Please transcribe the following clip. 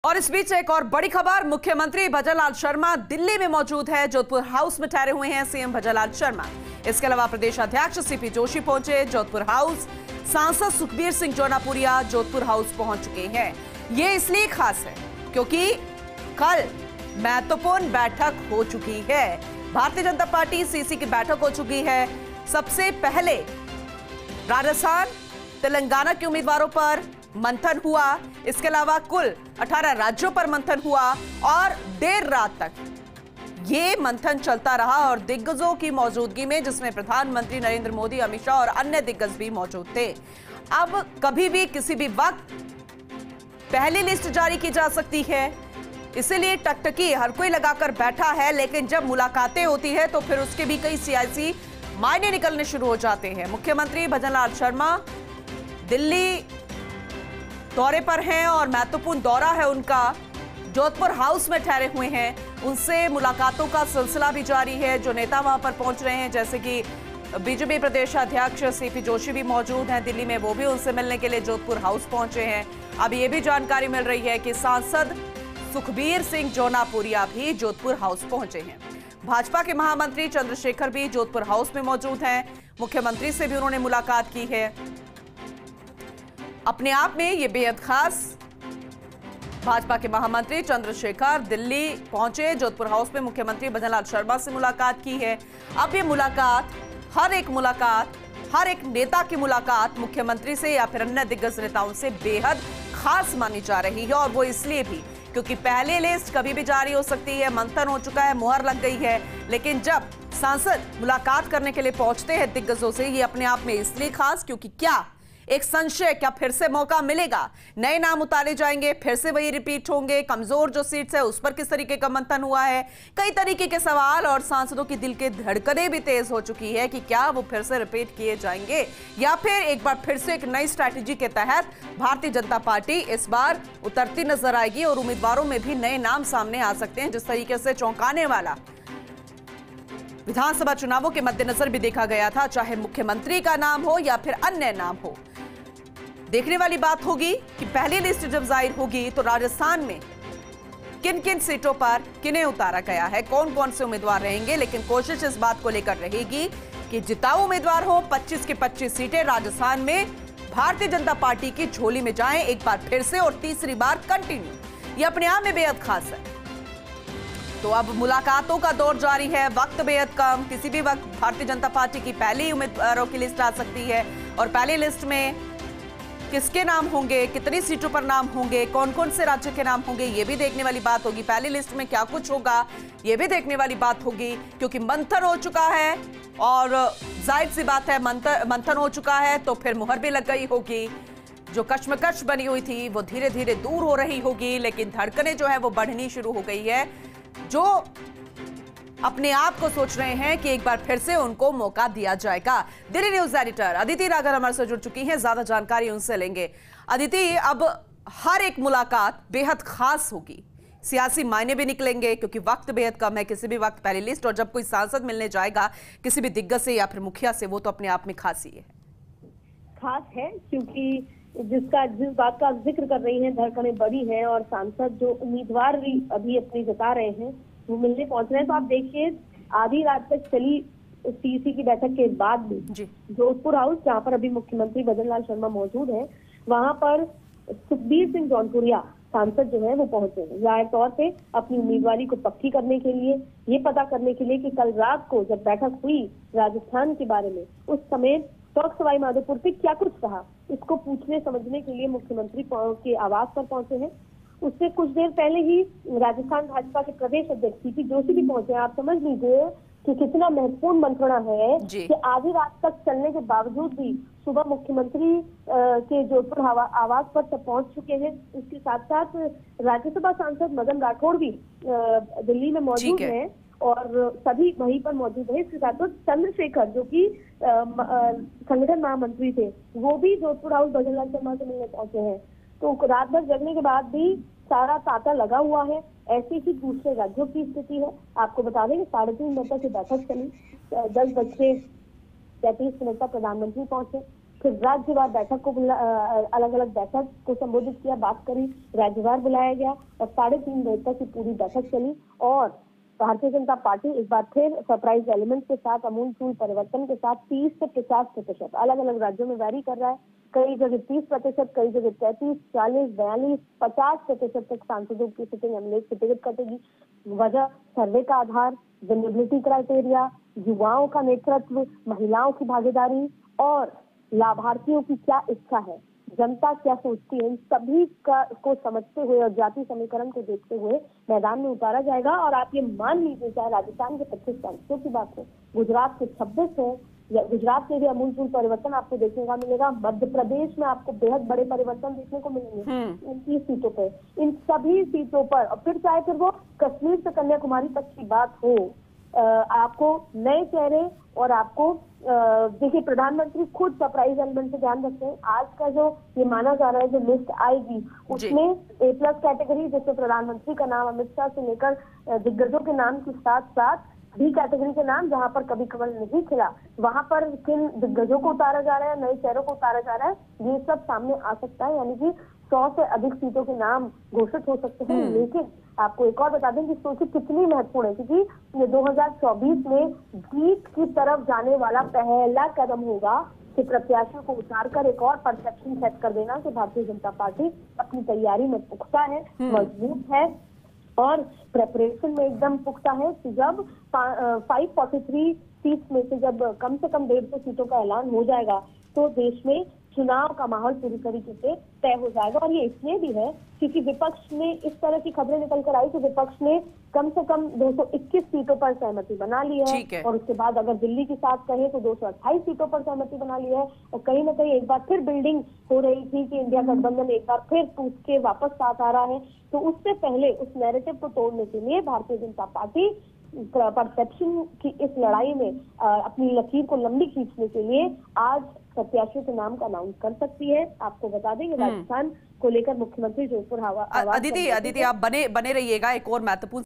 और इस बीच एक और बड़ी खबर, मुख्यमंत्री भजनलाल शर्मा दिल्ली में मौजूद है। जोधपुर हाउस में ठहरे हुए हैं सीएम भजनलाल शर्मा। इसके अलावा प्रदेश अध्यक्ष सीपी जोशी पहुंचे जोधपुर हाउस। सांसद सुखबीर सिंह जोनापुरिया जोधपुर हाउस पहुंच चुके हैं। ये इसलिए खास है क्योंकि कल महत्वपूर्ण बैठक हो चुकी है। भारतीय जनता पार्टी सीसी की बैठक हो चुकी है। सबसे पहले राजस्थान तेलंगाना के उम्मीदवारों पर मंथन हुआ। इसके अलावा कुल 18 राज्यों पर मंथन हुआ और देर रात तक ये मंथन चलता रहा और दिग्गजों की मौजूदगी में, जिसमें प्रधानमंत्री नरेंद्र मोदी, अमित शाह और अन्य दिग्गज भी मौजूद थे। अब कभी भी किसी भी वक्त पहली लिस्ट जारी की जा सकती है, इसीलिए टकटकी हर कोई लगाकर बैठा है। लेकिन जब मुलाकातें होती है तो फिर उसके भी कई सियासी मायने निकलने शुरू हो जाते हैं। मुख्यमंत्री भजनलाल शर्मा दिल्ली दौरे पर हैं और महत्वपूर्ण दौरा है उनका। जोधपुर हाउस में ठहरे हुए हैं, उनसे मुलाकातों का सिलसिला भी जारी है। जो नेता वहां पर पहुंच रहे हैं, जैसे कि बीजेपी प्रदेश अध्यक्ष सीपी जोशी भी मौजूद हैं दिल्ली में, वो भी उनसे मिलने के लिए जोधपुर हाउस पहुंचे हैं। अब ये भी जानकारी मिल रही है कि सांसद सुखबीर सिंह जोनापुरिया भी जोधपुर हाउस पहुंचे हैं। भाजपा के महामंत्री चंद्रशेखर भी जोधपुर हाउस में मौजूद हैं। मुख्यमंत्री से भी उन्होंने मुलाकात की है। अपने आप में ये बेहद खास, भाजपा के महामंत्री चंद्रशेखर दिल्ली पहुंचे, जोधपुर हाउस में मुख्यमंत्री भजनलाल शर्मा से मुलाकात की है। अब ये मुलाकात, हर एक नेता की मुलाकात मुख्यमंत्री से या फिर अन्य दिग्गज नेताओं से बेहद खास मानी जा रही है। और वो इसलिए भी क्योंकि पहले लिस्ट कभी भी जारी हो सकती है, मंथन हो चुका है, मुहर लग गई है। लेकिन जब सांसद मुलाकात करने के लिए पहुंचते हैं दिग्गजों से, ये अपने आप में इसलिए खास क्योंकि क्या एक संशय, क्या फिर से मौका मिलेगा, नए नाम उतारे जाएंगे, फिर से वही रिपीट होंगे, कमजोर जो सीट्स है उस पर किस तरीके का मंथन हुआ है, कई तरीके के सवाल। और सांसदों की दिल के धड़कनें भी तेज हो चुकी है कि क्या वो फिर से रिपीट किए जाएंगे या फिर एक बार फिर से एक नई स्ट्रैटेजी के तहत भारतीय जनता पार्टी इस बार उतरती नजर आएगी और उम्मीदवारों में भी नए नाम सामने आ सकते हैं। जिस तरीके से चौंकाने वाला विधानसभा चुनावों के मद्देनजर भी देखा गया था, चाहे मुख्यमंत्री का नाम हो या फिर अन्य नाम हो। देखने वाली बात होगी कि पहली लिस्ट जब जाहिर होगी तो राजस्थान में किन किन सीटों पर किन्हें उतारा गया है, कौन कौन से उम्मीदवार रहेंगे। लेकिन कोशिश इस बात को लेकर रहेगी कि जिताऊ उम्मीदवार हो, 25 की 25 सीटें राजस्थान में भारतीय जनता पार्टी की झोली में जाएं एक बार फिर से और तीसरी बार कंटिन्यू। ये अपने आप में बेहद खास है। तो अब मुलाकातों का दौर जारी है, वक्त बेहद कम, किसी भी वक्त भारतीय जनता पार्टी की पहली उम्मीदवारों की लिस्ट आ सकती है। और पहली लिस्ट में किसके नाम होंगे, कितनी सीटों पर नाम होंगे, कौन कौन से राज्य के नाम होंगे, ये भी देखने वाली बात होगी। पहली लिस्ट में क्या कुछ होगा ये भी देखने वाली बात होगी, क्योंकि मंथन हो चुका है और जाहिर सी बात है मंथन हो चुका है तो फिर मुहर भी लग गई होगी। जो कश्मकश बनी हुई थी वो धीरे धीरे दूर हो रही होगी, लेकिन धड़कनें जो है वो बढ़नी शुरू हो गई है। जो अपने आप को सोच रहे हैं कि एक बार फिर से उनको मौका दिया जाएगा। दिल्ली न्यूज एडिटर अदिति राघव हमारे से जुड़ चुकी हैं, ज्यादा जानकारी उनसे लेंगे। अदिति, अब हर एक मुलाकात बेहद खास होगी, सियासी मायने भी निकलेंगे क्योंकि वक्त बेहद कम है। किसी भी वक्त पहली लिस्ट, और जब कोई सांसद मिलने जाएगा किसी भी दिग्गज से या फिर मुखिया से, वो तो अपने आप में खास ही है। खास है क्योंकि जिस बात का जिक्र कर रही हैं, धड़कनें बड़ी हैं और सांसद जो उम्मीदवार अभी अपनी जता रहे हैं वो मिलने पहुंच रहे हैं। तो आप देखिए, आधी रात तक चली सीसी की बैठक के बाद भी जोधपुर हाउस, जहां पर अभी मुख्यमंत्री भजनलाल शर्मा मौजूद हैं, वहां पर सुखबीर सिंह जौनपुरिया सांसद जो है वो पहुंचे हैं जाहिर तौर पे अपनी उम्मीदवारी को पक्की करने के लिए, ये पता करने के लिए कि कल रात को जब बैठक हुई राजस्थान के बारे में, उस समय टॉक सवाई माधोपुर पे क्या कुछ कहा, इसको पूछने समझने के लिए मुख्यमंत्री के आवास पर पहुंचे हैं। उससे कुछ देर पहले ही राजस्थान भाजपा के प्रदेश अध्यक्ष सीपी जोशी भी पहुंचे हैं। आप समझ लीजिए कि कितना महत्वपूर्ण मंत्रणा है कि आधी रात तक चलने के बावजूद भी सुबह मुख्यमंत्री के जोधपुर आवास पर सब पहुंच चुके हैं। इसके साथ साथ राज्यसभा सांसद मदन राठौड़ भी दिल्ली में मौजूद हैं और सभी वहीं पर मौजूद है। इसके साथ साथ चंद्रशेखर जो कि संगठन महामंत्री थे, वो भी जोधपुर हाउस भजनलाल शर्मा से मिलने पहुंचे हैं। तो रात भर जगने के बाद भी सारा तांता लगा हुआ है। ऐसे ही दूसरे राज्यों की स्थिति है। आपको बता दें कि 3:30 बजे तक बैठक चली, 10:33 पर प्रधानमंत्री पहुंचे, फिर राज्यवार बैठक को अलग अलग बैठक को संबोधित किया, बात करी, राज्यवार बुलाया गया और 3:30 बजे तक की पूरी बैठक चली। और भारतीय जनता पार्टी एक बार फिर सरप्राइज एलिमेंट के साथ, अमूलचूल परिवर्तन के साथ 30 से 50% अलग अलग राज्यों में वैरी कर रहा है। कई जगह 30%, कई जगह 33, 40, 42, 50% तक सांसदों की सिटिंग एमएलए की टिकट कटेगी। वजह सर्वे का आधार, विजिबिलिटी क्राइटेरिया, युवाओं का नेतृत्व, महिलाओं की भागीदारी और लाभार्थियों की क्या इच्छा है, जनता क्या सोचती है, इन सभी का को समझते हुए और जाति समीकरण को देखते हुए मैदान में उतारा जाएगा। और आप ये मान लीजिए, चाहे राजस्थान के 25 सांसदों की बात हो, गुजरात के 26 हो, या गुजरात में भी अमूलचूल परिवर्तन आपको देखने का मिलेगा। मध्य प्रदेश में आपको बेहद बड़े परिवर्तन देखने को मिलेंगे 29 सीटों पे। इन सभी सीटों पर, और फिर चाहे फिर वो कश्मीर से कन्याकुमारी तक की बात हो, आपको नए चेहरे और आपको देखिए, प्रधानमंत्री खुद सरप्राइज एलिमेंट से ध्यान रखते हैं। आज का जो ये माना जा रहा है जो लिस्ट आएगी उसमें A+ कैटेगरी, जिसमें प्रधानमंत्री का नाम, अमित शाह से लेकर दिग्गजों के नाम के साथ साथ B कैटेगरी के नाम, जहां पर कभी कमल नहीं खिला, वहां पर किन दिग्गजों को उतारा जा रहा है, नए चेहरों को उतारा जा रहा है, ये सब सामने आ सकता है। यानी कि 100 से अधिक सीटों के नाम घोषित हो सकते हैं। लेकिन आपको एक और बता दें कि सोचिए कितनी महत्वपूर्ण है, क्योंकि ये 2024 में जीत की तरफ जाने वाला पहला कदम होगा कि प्रत्याशियों को उतार कर एक और परसेप्शन सेट कर देना कि भारतीय जनता पार्टी अपनी तैयारी में पुख्ता है, मजबूत है और प्रेपरेशन में एकदम पुख्ता है। कि जब 543 सीट में से जब कम से कम 150 सीटों का ऐलान हो जाएगा तो देश में चुनाव का माहौल पूरी तरीके से तय हो जाएगा। और ये इसलिए भी है क्योंकि विपक्ष ने इस तरह की खबरें निकल कर आई कि विपक्ष ने कम से कम 221 सीटों पर सहमति बना ली है और उसके बाद अगर दिल्ली की साथ कहें तो 228 सीटों पर सहमति बना ली है। और कहीं ना कहीं एक बार फिर बिल्डिंग हो रही थी कि इंडिया गठबंधन एक बार फिर टूट के वापस साथ आ रहा है। तो उससे पहले उस नैरेटिव को तोड़ने के लिए भारतीय जनता पार्टी परसेप्शन की इस लड़ाई में अपनी लकीर को लंबी खींचने के लिए आज प्रत्याशियों के नाम का अनाउंस कर सकती है। आपको बता दें कि राजस्थान को लेकर मुख्यमंत्री जोधपुर हवा अदिति आप बने रहिएगा। एक और महत्वपूर्ण